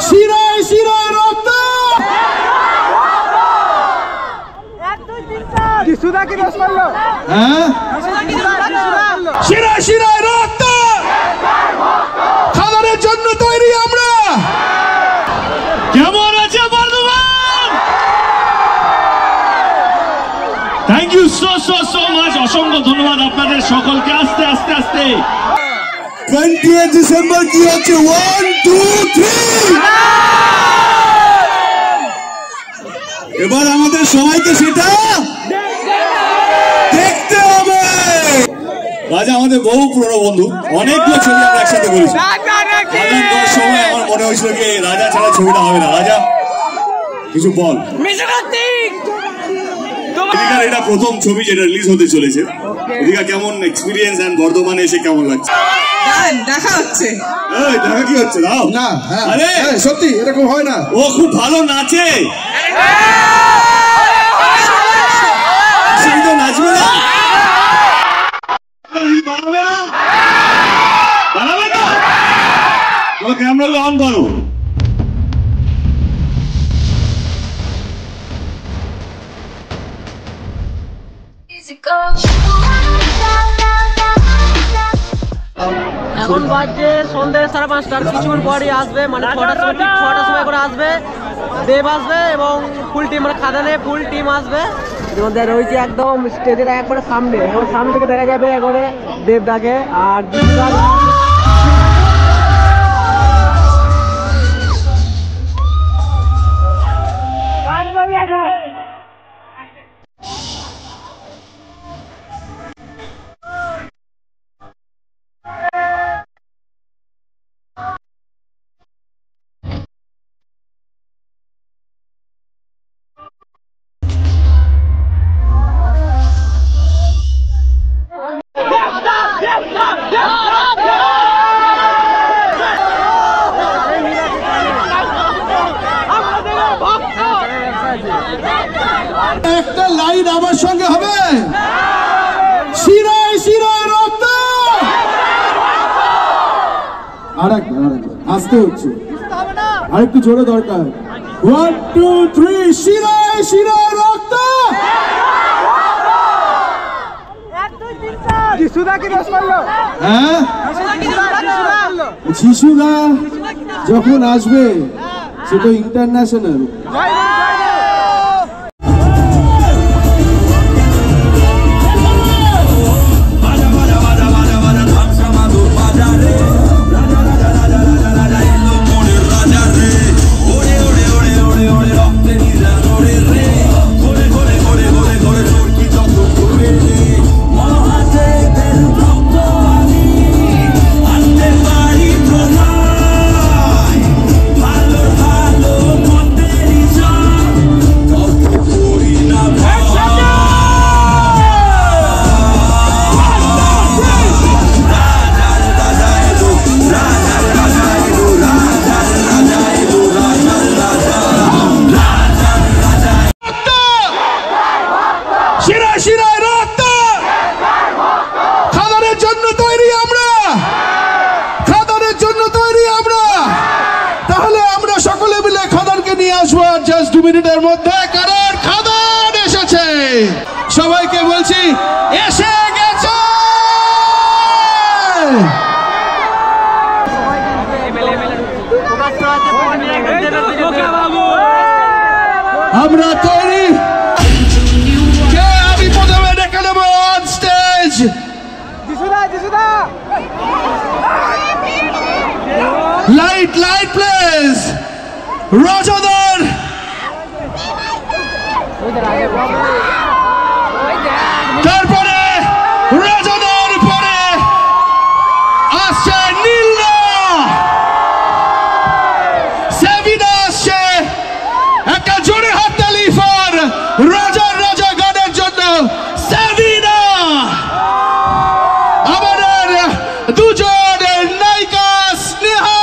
শিরায় শিরায় রক্ত। শিরায় শিরায় রক্ত, খাদানের জন্য তৈরি আমরা। কেমন আছে Bardhaman? Thank you so much, অসংখ্য ধন্যবাদ আপনাদের সকলকে। আস্তে আস্তে আস্তে 20 ডিসেম্বর কি হচ্ছে? 1 2 3। এবার আমাদের সবাইকে সেটা দেখতে হবে। রাজা আমাদের বহু পুরনো বন্ধু, অনেকগুলো ছবি আমরা একসাথে করেছি। রাজার সময় আমার মনে হয়েছিল কি রাজা ছাড়া ছবিটা হবে না। রাজা কিছু বল। এটা প্রথম ছবি যেটা রিলিজ হতে চলেছে। এদিকে কেমন এক্সপিরিয়েন্স এন্ড বর্ধমানে এসে কেমন লাগছে? দেখা হচ্ছে। দেখা কি হচ্ছে? দাও না। আরে সত্যি এরকম হয় না। ও খুব ভালো নাচে। নাচবে না? বানাবে না? ক্যামেরা অন করো। এখন বাজছে সন্ধ্যে 5:30, কিছুক্ষণ পরই আসবে, মানে 6টার সময় করে আসবে দেব আসবে এবং ফুল টিম, মানে খাদানে ফুল টিম আসবে। আমাদের রয়েছে একদম স্টেজের একবারে সামনে, এবং সামনে থেকে দেখা যাবে একবারে দেবদাকে আর একটা লাইন আমার সঙ্গে হবে। শিরায় শিরায় রক্ত। আরেকবার আসতে হচ্ছে, আরেকটু জোরে দরকার। 1 2 3। শিরায় শিরায় রক্ত। যিশুদা যখন আসবে সে তো ইন্টারন্যাশনাল। জাস্ট 2 মিনিটের মধ্যে, কারণ খাদান এসেছে। সবাইকে বলছি এসে গেছে। আমরা তৈরি। আমি প্রথমে ডেকে নেব অন স্টেজ লাইট প্লিজ। রাজাদার তারপরে রাজাদার পরে আসছে নীলা, সেভিনা আসছে। একটা জোরে হাততালি ফর রাজার রাজা গানের জন্য সেভিনা। আমাদের দুজন নায়িকা স্নেহা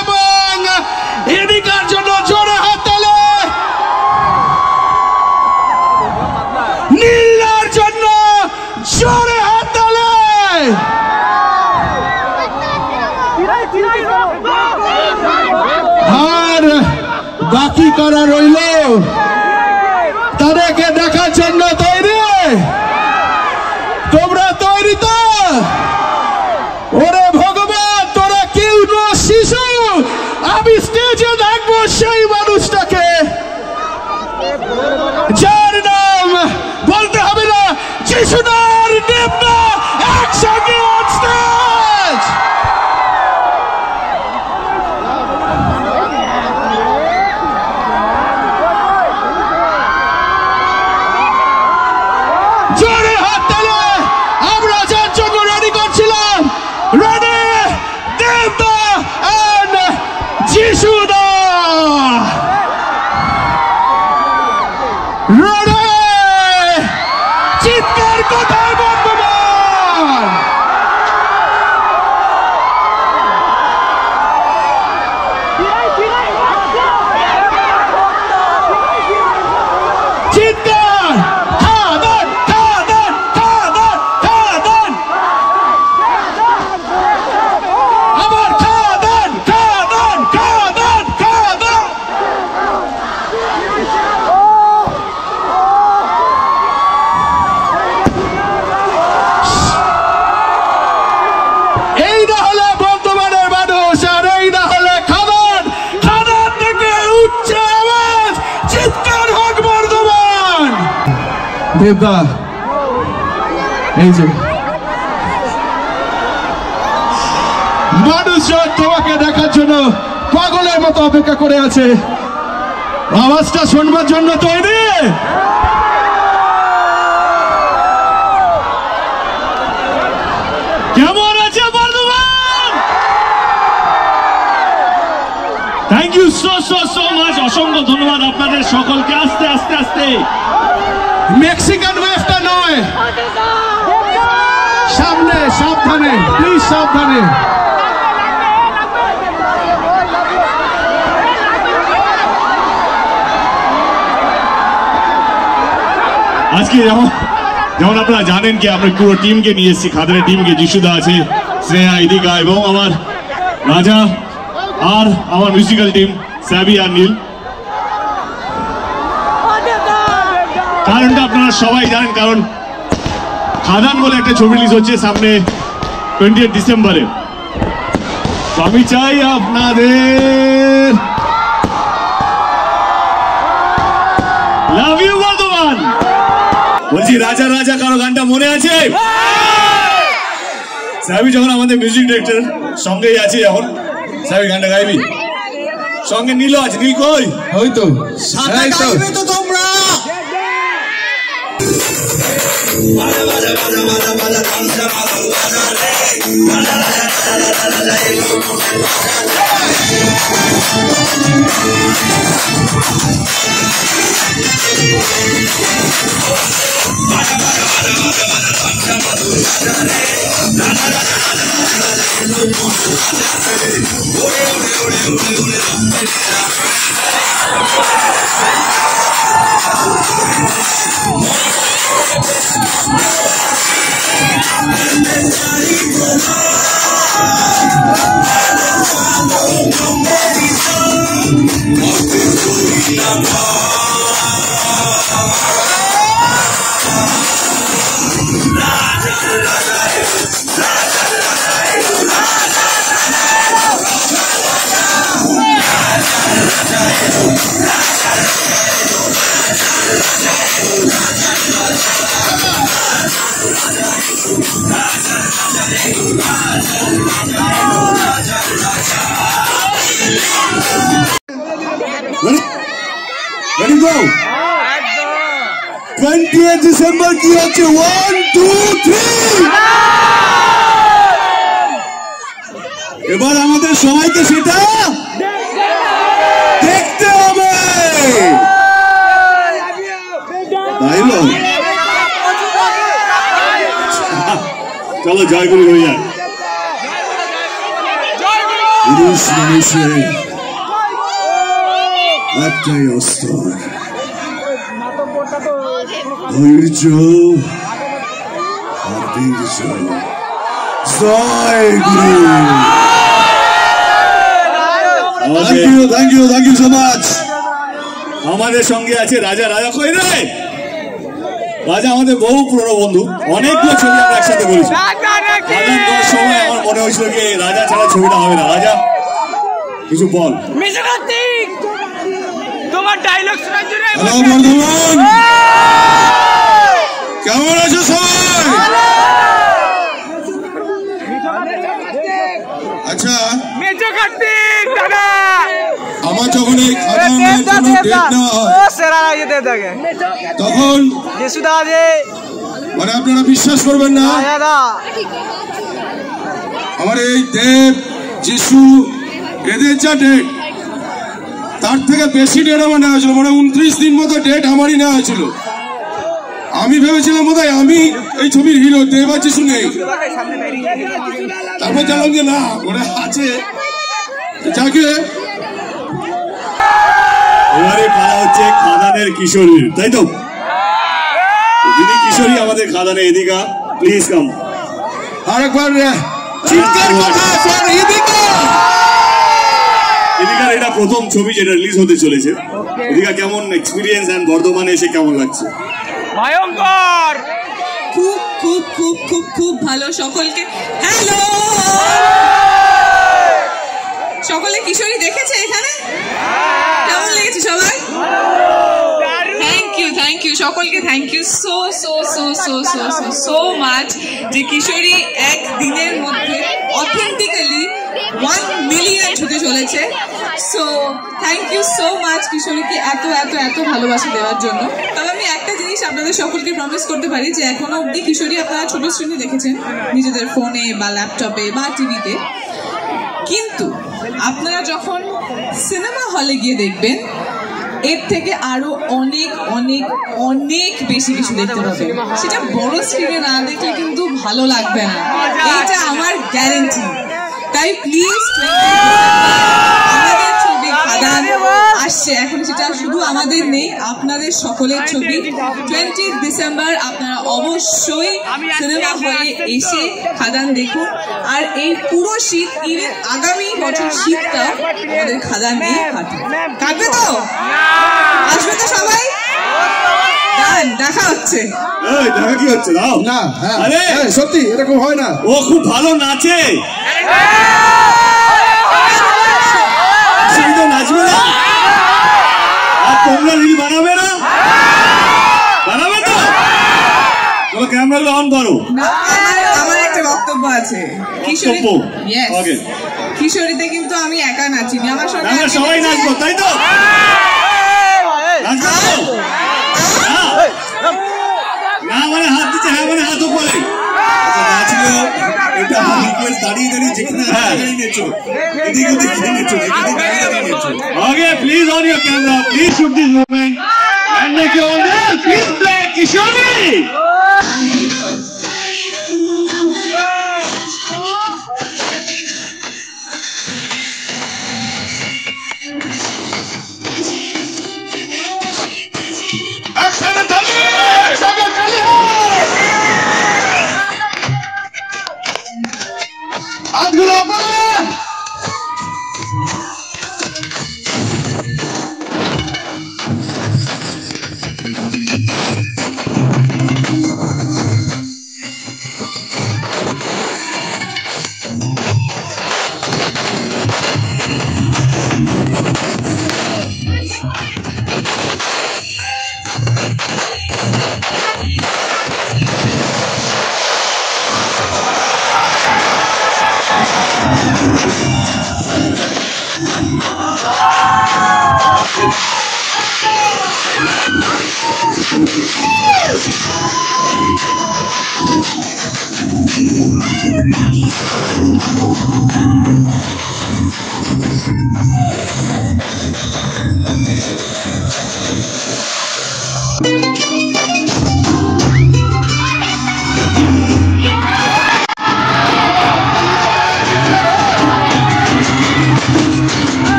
এবং এনিকার জন্য জোরে হাততালি। আর বাকি করা রইল তাদেরকে দেখার জন্য। তৈরি? তোমরা তৈরি তো? ওরে ভগবান, তোরা কেউ না শিশু, আমি স্টেজে দেখবো সেই মানুষটাকে যার নাম বলতে হবে না, যিশুদার দেবদা একসঙ্গে on stage। জোরে হাত তালে আমরা যার জন্য রেডি করছিলাম। রেডি? দেবদা এন্ড যিশুদা। রেডি? চিৎকার কোথায় বর্তমান? চিৎকার! খাদান খাদান খাদান খাদান, আবার খাদান খাদান খাদান খাদান। এই না হলে বর্তমানের মানুষ, আর এই না হলে খাদান। খাদান থেকে উচ্চ আওয়াজ চিৎকার হোক বর্ধমান। দেবদা, এই যে মানুষজন তোমাকে দেখার জন্য পাগলের মতো অপেক্ষা করে আছে। আওয়াজটা শুনবার জন্য তৈরি? কেমন আছে Bardhaman? Thank you so so so much. অসংখ্য ধন্যবাদ আপনাদের সকলকে। আস্তে আস্তে আস্তে। মেক্সিকান ওয়েভটা নয়, সামনে, সাবধানে প্লিজ, সাবধানে। আজকে যেমন আপনারা জানেন কি আমরা পুরো টিমকে নিয়ে এসেছি, খাদানের টিমকে। যিশুদা আছে, স্নেহা, ইদিকা এবং আমার রাজা, আর আমার মিউজিক্যাল টিম স্যাবি আর নীল। কারণটা আপনারা সবাই জানেন, কারণ খাদান বলে একটা ছবি রিলিজ হচ্ছে সামনে 20 ডিসেম্বরে। তো আমি চাই আপনাদের লাভ ইউ বর্ধমান। বলছি রাজা রাজা কারো গানটা মনে আছে? সাবি যখন আমাদের মিউজিক ডিরেক্টর সঙ্গেই আছে, যখন সাবি গানটা গাইবি, সঙ্গে নীল আছে। নীল কই? ওই তো সাথে গাইবে তো তোমরা। Ready go. 20th ডিসেম্বর কি হচ্ছে? 1 2 3। এবার আমাদের সবাইকে সেটা দেখতে হবে, তাই না? চলো জয়গুরু হয়ে যায়। পুরুষ মানুষের একটাই অস্ত্র, ধৈর্য আর বীর্য। জয় গুরু। Thank you so much. আমাদের সঙ্গে আছে রাজা। রাজা কই রে? রাজা আমাদের বহু পুরনো বন্ধু, অনেকগুলো ছবি আমরা একসাথে করেছি। খাদান দেওয়ার সময় আমার মনে হয়েছিল কি রাজা ছাড়া ছবিটা হবে না। রাজা কিছু বল। তোমার ডায়লগ শোনার জন্য কেমন আছো সবাই? আচ্ছা, আমার যখন এই খাদানের জন্য ডেট নেওয়া হয় তখন মানে আপনারা বিশ্বাস করবেন না, আমার এই দেব যিশু এদের যা ডেট তার থেকে বেশি ডেট আমার নেওয়া হয়েছিল। মানে 29 দিন মতো ডেট আমারই নেওয়া হয়েছিল। আমি ভেবেছিলাম বোধহয় আমি এই ছবির হিরো, দেব আর যিশু নেই। তারপর জানলাম যে না, ওরা আছে। যাকে এবারে পালা হচ্ছে খাদানের কিশোরীর, তাই তো? দিদি কিশোরী আমাদের খাদানে। এদিকা প্লিজ কাম। আরেকবার চিৎকার কথা ফর ইদিকা। এদিকার এটা প্রথম ছবি যেটা রিলিজ হতে চলেছে। এদিকা কেমন এক্সপিরিয়েন্স এন্ড বর্ধমানে এসে কেমন লাগছে? ভয়ঙ্কর, খুব খুব খুব খুব খুব ভালো। সকলকে হ্যালো। সকলে কিশোরী দেখেছে এখানে? কেমন লেগেছে সবাই? থ্যাংক ইউ সকলকে, thank you so so so so so so so much যে কিশোরী এক দিনের মধ্যে অথেন্টিক্যালি 1 মিলিয়ন ছুটে চলেছে। So thank you so much কিশোরীকে এত এত এত ভালোবাসা দেওয়ার জন্য। তবে আমি একটা জিনিস আপনাদের সকলকে প্রমিস করতে পারি যে এখনো অবধি কিশোরী আপনারা ছোট শ্রেণী দেখেছেন নিজেদের ফোনে বা ল্যাপটপে বা টিভিতে, কিন্তু আপনারা যখন সিনেমা হলে গিয়ে দেখবেন এর থেকে আরো অনেক অনেক অনেক বেশি কিছু দেখতে পাবেন। সেটা বড় স্ক্রিনে না দেখলে কিন্তু ভালো লাগবে না, এটা আমার গ্যারেন্টি। তাই প্লিজ আমাদের ছবি খাদান আসছে এখন, সেটা শুধু আমাদের নেই, আপনাদের সকলের ছবি 20 ডিসেম্বর আপনারা অবশ্যই সিনেমা হলে এসে খাদান দেখুন। আর এই পুরো শীত, ইভেন আগামী বছর শীতটা আমাদের খাদান নিয়ে কাটবে তো? আসবে তো সবাই? দেখা হচ্ছে। দেখা কি হচ্ছে? দাও না, আরে সত্যি এরকম হয় না। ও খুব ভালো নাচে। তো নাচবে না? আর তোমরা রিল বানাবে না? বানাবে তো? তোমরা ক্যামেরা অন করো। আমার একটা বক্তব্য আছে। কিশোরীতে কিন্তু আমি একা নাচিনি, আমার সঙ্গে আমরা সবাই নাচবো, তাই তো? না মানে হাত দিচ্ছে, হ্যাঁ মানে হাত উপরে নাচলো। এটা রিকোয়েস্ট দাঁড়িয়ে দাঁড়িয়ে যেখানে নেচো, এদিকে দেখে নেচো, এদিকে দাঁড়িয়ে নেচো। Okay, please on your camera, please shoot this moment and make your please play কিশোরী।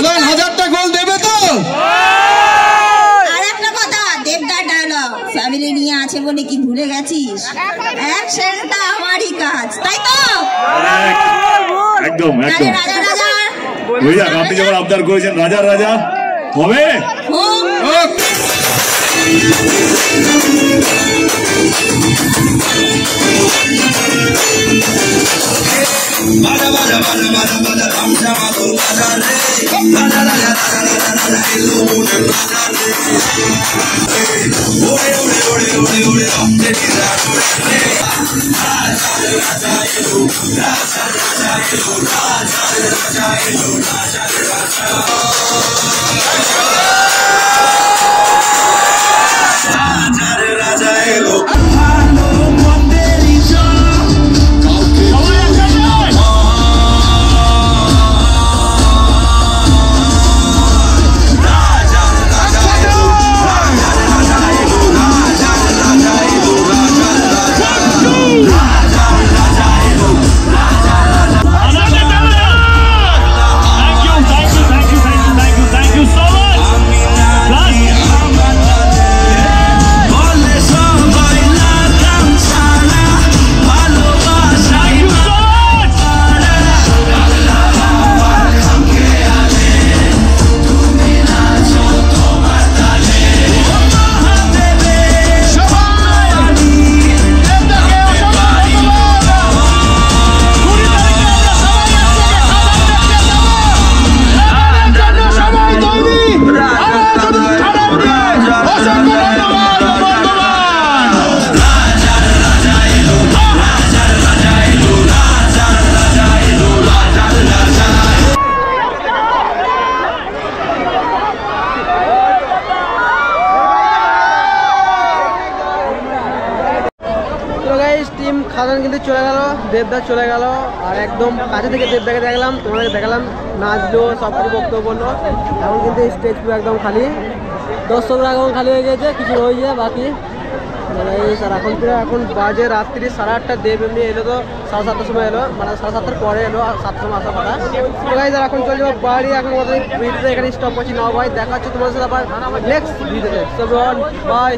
খাদান 1000টা গোল দেবে তো? আর একটা কথা, দেবদার ডায়লগ, ফ্যামিলি নিয়ে আছে বলে কি ভুলে গেছিস? অ্যাকশনটা আমারই কাজ, তাই তো? একদম একদম। রাজা রাজা হয়ে যাক, আপনি যখন আবদার করেছেন রাজার রাজা হবে। খাদান কিন্তু চলে গেল, দেবদা চলে গেল, আর একদম কাছে থেকে দেবদাকে দেখলাম, তোমাদেরকে দেখালাম, নাচলো, সব কিছু বক্তব্য বললো। এখন কিন্তু স্টেজ পুরো একদম খালি, দর্শকরা এখন খালি হয়ে গেছে, কিছু রয়েছে বাকি। আর এখন পুরো এখন বাজে রাত্রি 8:30, দেব এমনি এলো তো 7:30 সময় এলো, মানে 7:30 পরে এলো, 7টার সময় আসা কথা। তো গাইজ এখন চলে যাবো বাড়ি, এখন ভিডিওতে এখানে স্টপ করছি না ভাই, দেখা হচ্ছে তোমাদের সাথে আবার নেক্সট ভিডিওতে। So by.